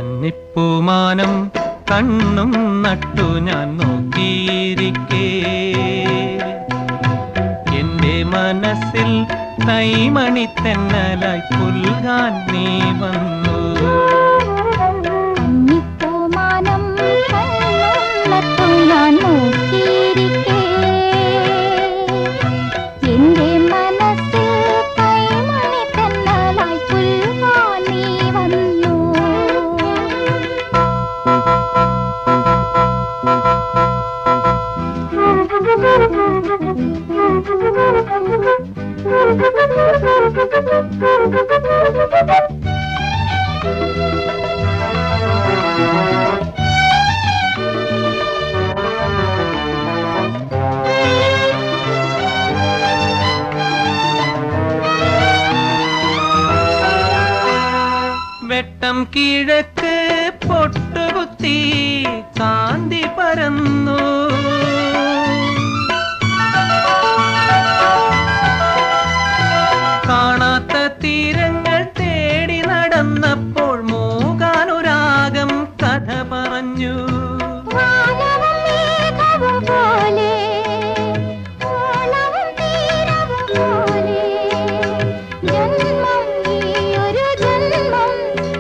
കന്നിപ്പൂമാനം കണ്ണും നട്ടു ഞാൻ നോക്കിയിരിക്കേ എന്റെ മനസ്സിൽ കൈമണി തെന്നലായി പുൽകാൻ നീ വന്നു. കന്നിപ്പൂമാനം കണ്ണും നട്ടു ഞാൻ നോക്കിയിരിക്കേ എന്റെ മനസ്സിൽ കൈമണി തെന്നലായി പുൽകാൻ നീ വന്നു. വെട്ടം കിഴക്ക് പൊട്ടുകുത്തി കാന്തി പരന്നു